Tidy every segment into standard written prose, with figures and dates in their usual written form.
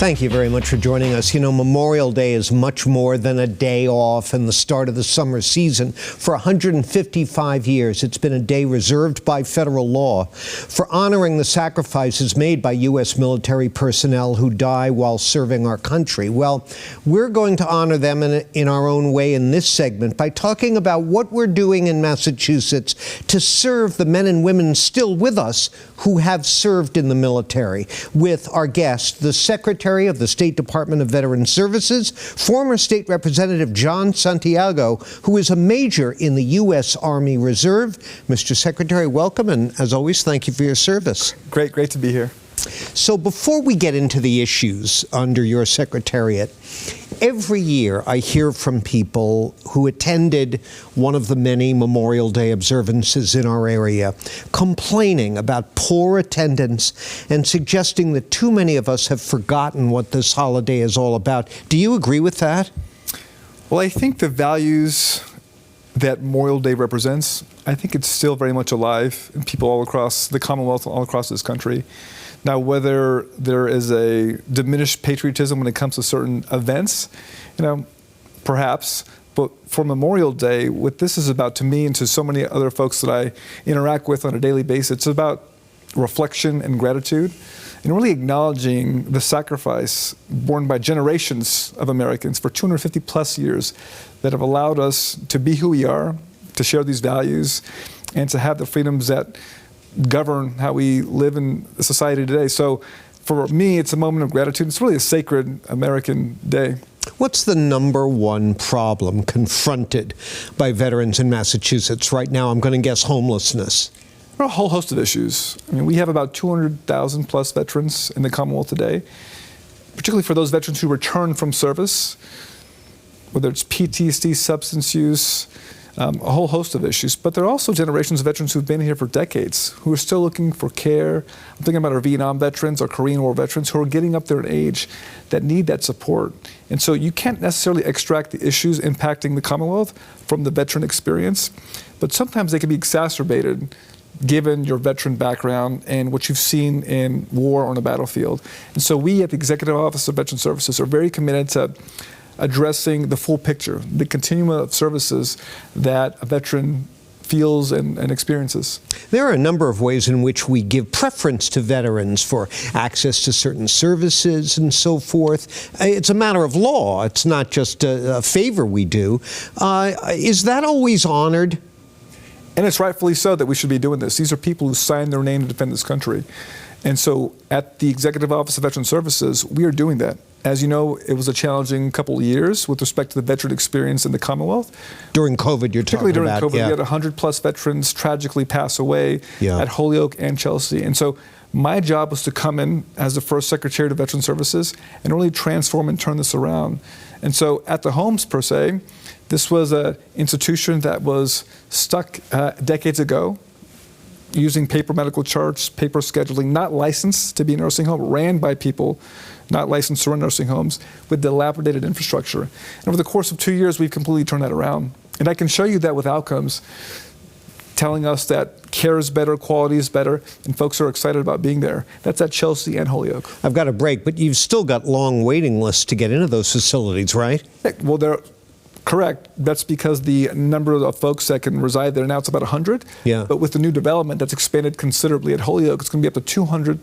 Thank you very much for joining us. You know, Memorial Day is much more than a day off and the start of the summer season. For 155 years, it's been a day reserved by federal law for honoring the sacrifices made by U.S. military personnel who die while serving our country. Well, we're going to honor them in our own way in this segment by talking about what we're doing in Massachusetts to serve the men and women still with us who have served in the military, with our guest, the Secretary of the State Department of Veterans Services, former State Representative John Santiago, who is a major in the U.S. Army Reserve. Mr. Secretary, welcome, and as always, thank you for your service. Great to be here. So before we get into the issues under your secretariat, every year I hear from people who attended one of the many Memorial Day observances in our area, complaining about poor attendance and suggesting that too many of us have forgotten what this holiday is all about. Do you agree with that? Well, I think the values that Memorial Day represents, I think it's still very much alive in people all across the Commonwealth, all across this country. Now, whether there is a diminished patriotism when it comes to certain events, perhaps, but for Memorial Day, what this is about to me and to so many other folks that I interact with on a daily basis, it's about reflection and gratitude and really acknowledging the sacrifice borne by generations of Americans for 250 plus years that have allowed us to be who we are, to share these values, and to have the freedoms that govern how we live in society today. So for me, it's a moment of gratitude. It's really a sacred American day. What's the number one problem confronted by veterans in Massachusetts right now? I'm going to guess homelessness. There are a whole host of issues. I mean, we have about 200,000 plus veterans in the Commonwealth today, particularly for those veterans who return from service, whether it's PTSD, substance use, a whole host of issues. But there are also generations of veterans who've been here for decades, who are still looking for care. I'm thinking about our Vietnam veterans, our Korean War veterans, who are getting up there in age that need that support. And so you can't necessarily extract the issues impacting the Commonwealth from the veteran experience, but sometimes they can be exacerbated given your veteran background and what you've seen in war or on a battlefield. And so we at the Executive Office of Veteran Services are very committed to addressing the full picture, the continuum of services that a veteran feels and experiences. There are a number of ways in which we give preference to veterans for access to certain services and so forth. It's a matter of law. It's not just a favor we do. Is that always honored? And it's rightfully so that we should be doing this. These are people who signed their name to defend this country. And so at the Executive Office of Veteran Services, we are doing that. As you know, it was a challenging couple of years with respect to the veteran experience in the Commonwealth. During COVID, you're talking about. Particularly during COVID, we had 100 plus veterans tragically pass away at Holyoke and Chelsea. And so my job was to come in as the first Secretary of Veteran Services and really transform and turn this around. And so at the homes, per se, this was an institution that was stuck decades ago, using paper medical charts, paper scheduling, not licensed to be a nursing home, ran by people not licensed to run nursing homes, with dilapidated infrastructure. And over the course of 2 years, we've completely turned that around. And I can show you that with outcomes telling us that care is better, quality is better, and folks are excited about being there. That's at Chelsea and Holyoke. I've got a break, but you've still got long waiting lists to get into those facilities, right? Well, they're correct. That's because the number of folks that can reside there now, it's about 100. Yeah. But with the new development, that's expanded considerably. At Holyoke, it's going to be up to 200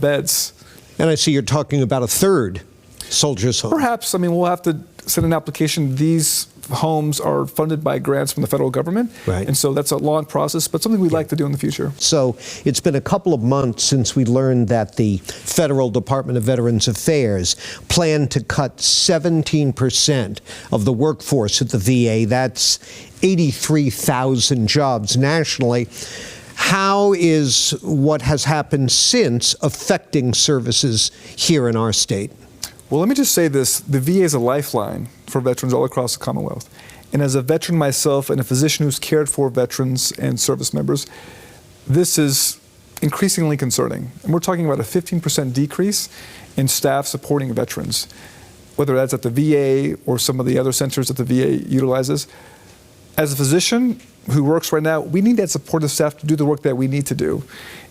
beds. And I see you're talking about a third soldiers' home. Perhaps. I mean, we'll have to send an application. These homes are funded by grants from the federal government. Right. And so that's a long process, but something we'd like to do in the future. So it's been a couple of months since we learned that the Federal Department of Veterans Affairs planned to cut 17% of the workforce at the VA. That's 83,000 jobs nationally. How is what has happened since affecting services here in our state? Well, let me just say this. The VA is a lifeline for veterans all across the Commonwealth. And as a veteran myself and a physician who's cared for veterans and service members, this is increasingly concerning. And we're talking about a 15% decrease in staff supporting veterans, whether that's at the VA or some of the other centers that the VA utilizes. As a physician, who works right now, we need that supportive staff to do the work that we need to do.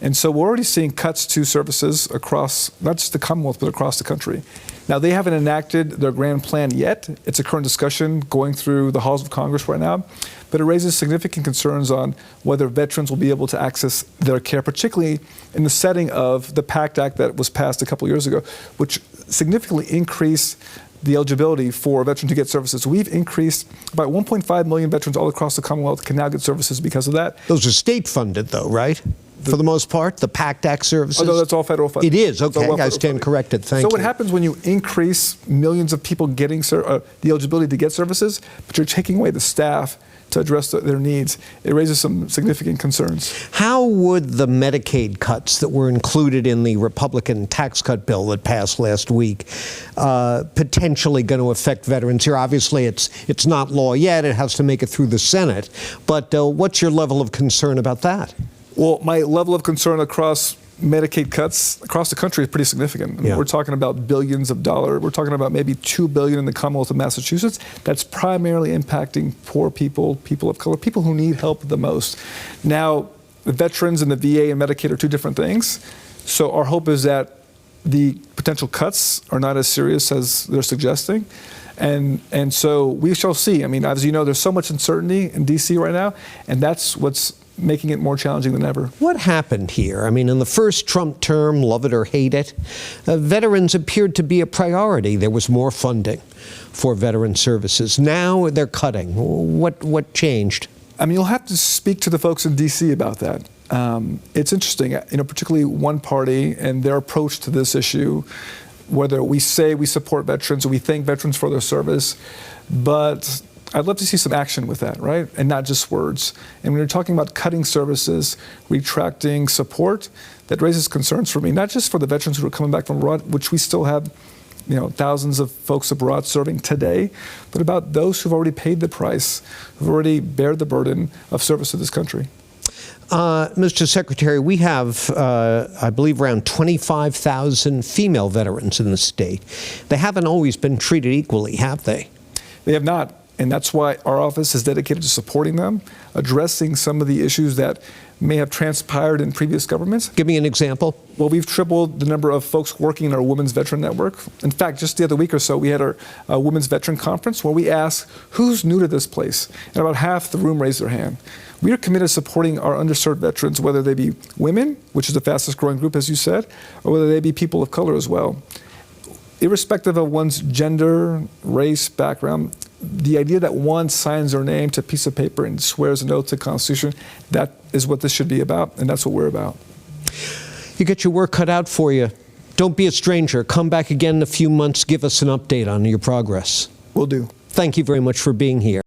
And so we're already seeing cuts to services across, not just the Commonwealth, but across the country. Now, they haven't enacted their grand plan yet. It's a current discussion going through the halls of Congress right now. But it raises significant concerns on whether veterans will be able to access their care, particularly in the setting of the PACT Act that was passed a couple years ago, which significantly increased the eligibility for a veteran to get services. We've increased about 1.5 million veterans all across the Commonwealth can now get services because of that. Those are state funded, though, right? For the most part, the PACT Act services? Oh, no, that's all federal funding. It is, okay. All I stand funding. corrected. Thank you. So what happens when you increase millions of people getting the eligibility to get services, but you're taking away the staff to address their needs? It raises some significant concerns. How would the Medicaid cuts that were included in the Republican tax cut bill that passed last week potentially going to affect veterans here? Obviously, it's not law yet. It has to make it through the Senate. But what's your level of concern about that? Well, my level of concern across Medicaid cuts across the country is pretty significant. I mean, we're talking about billions of dollars. We're talking about maybe $2 billion in the Commonwealth of Massachusetts. That's primarily impacting poor people, people of color, people who need help the most. Now, the veterans and the VA and Medicaid are two different things. So our hope is that the potential cuts are not as serious as they're suggesting. And so we shall see. I mean, as you know, there's so much uncertainty in D.C. right now, and that's what's making it more challenging than ever. What happened here? I mean, in the first Trump term, love it or hate it, veterans appeared to be a priority. There was more funding for veteran services. Now they're cutting. What changed? I mean, you'll have to speak to the folks in D.C. about that. It's interesting, particularly one party and their approach to this issue, whether we say we support veterans or we thank veterans for their service, but I'd love to see some action with that, right? And not just words. And when you're talking about cutting services, retracting support, that raises concerns for me, not just for the veterans who are coming back from abroad, which we still have thousands of folks abroad serving today, but about those who've already paid the price, who've already bared the burden of service to this country. Mr. Secretary, we have, I believe, around 25,000 female veterans in the state. They haven't always been treated equally, have they? They have not. And that's why our office is dedicated to supporting them, addressing some of the issues that may have transpired in previous governments. Give me an example. Well, we've tripled the number of folks working in our Women's Veteran Network. In fact, just the other week or so, we had our Women's Veteran Conference where we asked, who's new to this place? And about half the room raised their hand. We are committed to supporting our underserved veterans, whether they be women, which is the fastest growing group, as you said, or whether they be people of color as well. Irrespective of one's gender, race, background, the idea that one signs their name to a piece of paper and swears an oath to the Constitution, that is what this should be about, and that's what we're about. You get your work cut out for you. Don't be a stranger. Come back again in a few months. Give us an update on your progress. Will do. Thank you very much for being here.